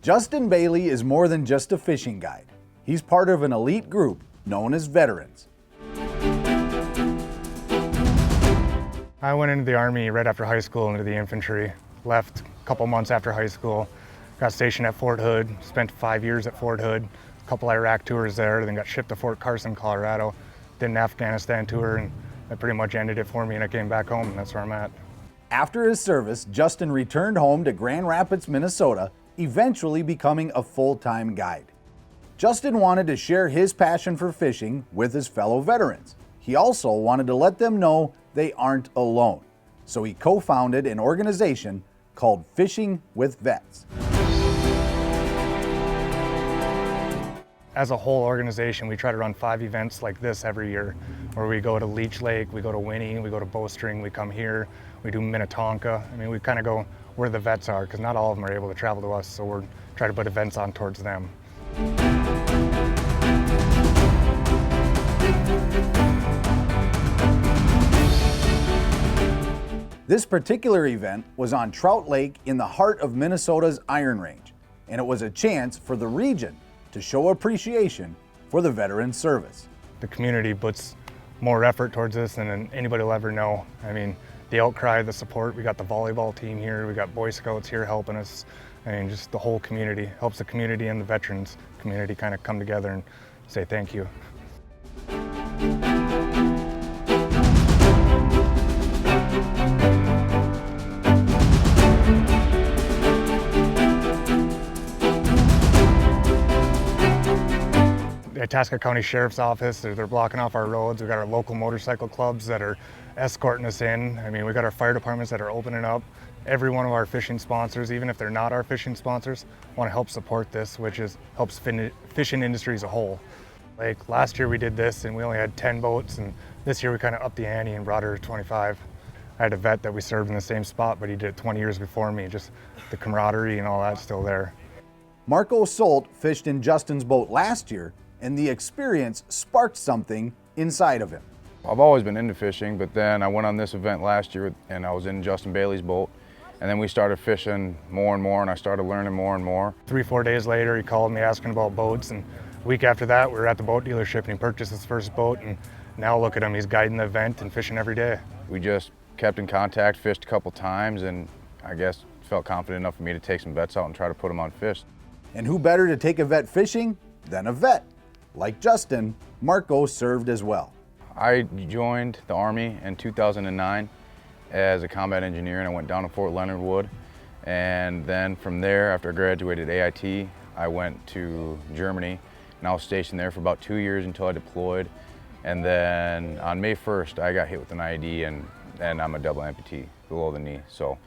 Justin Bailey is more than just a fishing guide. He's part of an elite group known as veterans. I went into the Army right after high school into the infantry, left a couple months after high school, got stationed at Fort Hood, spent 5 years at Fort Hood, a couple Iraq tours there, then got shipped to Fort Carson, Colorado, did an Afghanistan tour, and that pretty much ended it for me, and I came back home, and that's where I'm at. After his service, Justin returned home to Grand Rapids, Minnesota, eventually becoming a full-time guide. Justin wanted to share his passion for fishing with his fellow veterans. He also wanted to let them know they aren't alone. So he co-founded an organization called Fishing with Vets. As a whole organization, we try to run 5 events like this every year, where we go to Leech Lake, we go to Winnie, we go to Bowstring, we come here, we do Minnetonka. I mean, we kind of go where the vets are, because not all of them are able to travel to us, so we're trying to put events on towards them. This particular event was on Trout Lake in the heart of Minnesota's Iron Range, and it was a chance for the region to show appreciation for the veteran service. The community puts more effort towards this than anybody will ever know. I mean, the outcry, the support, we got the volleyball team here, we got Boy Scouts here helping us. I mean, just the whole community, helps the community and the veterans community kind of come together and say thank you. The Itasca County Sheriff's Office, they're blocking off our roads. We've got our local motorcycle clubs that are escorting us in. I mean, we got our fire departments that are opening up. Every one of our fishing sponsors, even if they're not our fishing sponsors, want to help support this, which helps fishing industry as a whole. Like last year we did this and we only had 10 boats, and this year we kind of upped the ante and brought her to 25. I had a vet that we served in the same spot, but he did it 20 years before me. Just the camaraderie and all that's still there. Marco Solt fished in Justin's boat last year, and the experience sparked something inside of him. I've always been into fishing, but then I went on this event last year and I was in Justin Bailey's boat, and then we started fishing more and more, and I started learning more and more. 3-4 days later, he called me asking about boats, and a week after that, we were at the boat dealership and he purchased his first boat, and now look at him, he's guiding the event and fishing every day. We just kept in contact, fished a couple times, and I guess felt confident enough for me to take some vets out and try to put them on fish. And who better to take a vet fishing than a vet? Like Justin, Marco served as well. I joined the Army in 2009 as a combat engineer, and I went down to Fort Leonard Wood. And then from there, after I graduated AIT, I went to Germany, and I was stationed there for about 2 years until I deployed. And then on May 1st, I got hit with an IED, and I'm a double amputee below the knee. So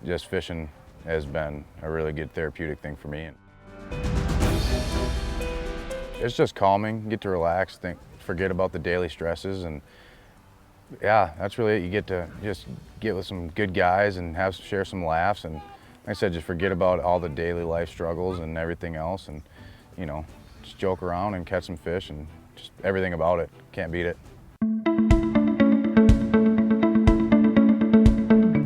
just fishing has been a really good therapeutic thing for me. It's just calming, you get to relax, forget about the daily stresses, and yeah, that's really it. You get to just get with some good guys and share some laughs, and like I said, just forget about all the daily life struggles and everything else, and you know, just joke around and catch some fish, and just everything about it. Can't beat it.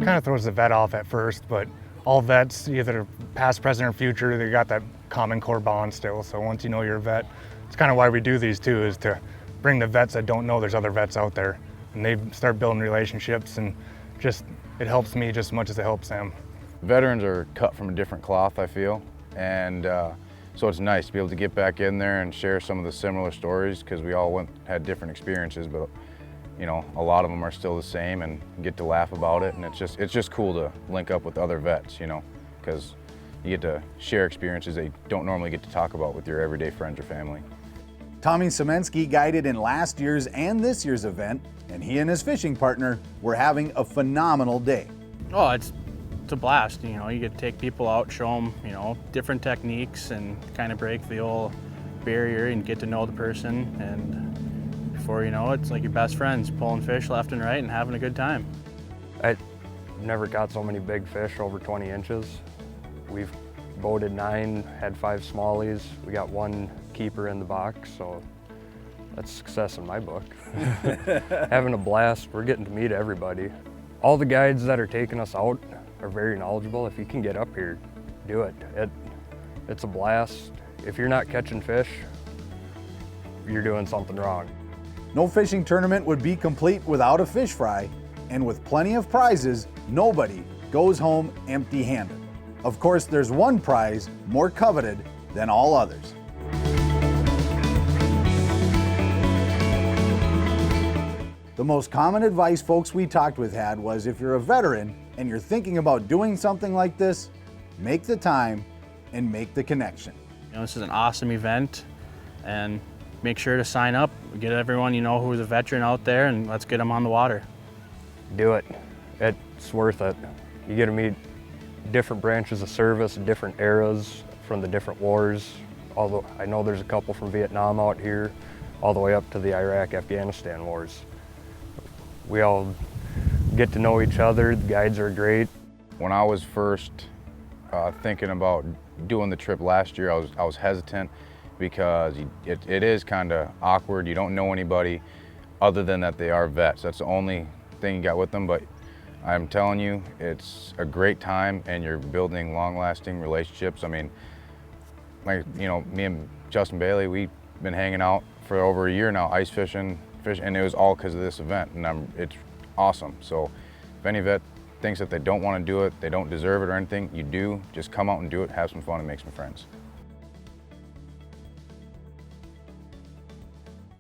Kind of throws the vet off at first, but all vets, either past, present, or future, they got that common core bond still. So once you know you're a vet, it's kind of why we do these too, is to bring the vets that don't know there's other vets out there, and they start building relationships, and just it helps me just as much as it helps them. Veterans are cut from a different cloth, I feel, and so it's nice to be able to get back in there and share some of the similar stories, because we all had different experiences, but you know, a lot of them are still the same, and get to laugh about it, and it's just cool to link up with other vets, you know, because you get to share experiences that you don't normally get to talk about with your everyday friends or family. Tommy Semensky guided in last year's and this year's event, and he and his fishing partner were having a phenomenal day. Oh, it's a blast. You know, you get to take people out, show them, you know, different techniques, and kind of break the old barrier and get to know the person. And before you know it, it's like your best friends pulling fish left and right and having a good time. I never got so many big fish over 20 inches. We've boated 9, had 5 smallies. We got 1 keeper in the box, so that's success in my book. Having a blast. We're getting to meet everybody. All the guides that are taking us out are very knowledgeable. If you can get up here, do it. It's a blast. If you're not catching fish, you're doing something wrong. No fishing tournament would be complete without a fish fry, and with plenty of prizes, nobody goes home empty-handed. Of course, there's one prize more coveted than all others. The most common advice folks we talked with had was if you're a veteran and you're thinking about doing something like this, make the time and make the connection. You know, this is an awesome event, and make sure to sign up. Get everyone you know who's a veteran out there, and let's get them on the water. Do it. It's worth it. You get to meet different branches of service, different eras from the different wars. Although I know there's a couple from Vietnam out here, all the way up to the Iraq-Afghanistan wars. We all get to know each other. The guides are great. When I was first thinking about doing the trip last year, I was hesitant because it is kind of awkward. You don't know anybody other than that they are vets. That's the only thing you got with them, but I'm telling you, it's a great time and you're building long-lasting relationships. I mean, like, you know, me and Justin Bailey, we've been hanging out for over a year now, ice fishing, and it was all because of this event, and it's awesome. So if any vet thinks that they don't want to do it, they don't deserve it or anything, you do, just come out and do it, have some fun, and make some friends.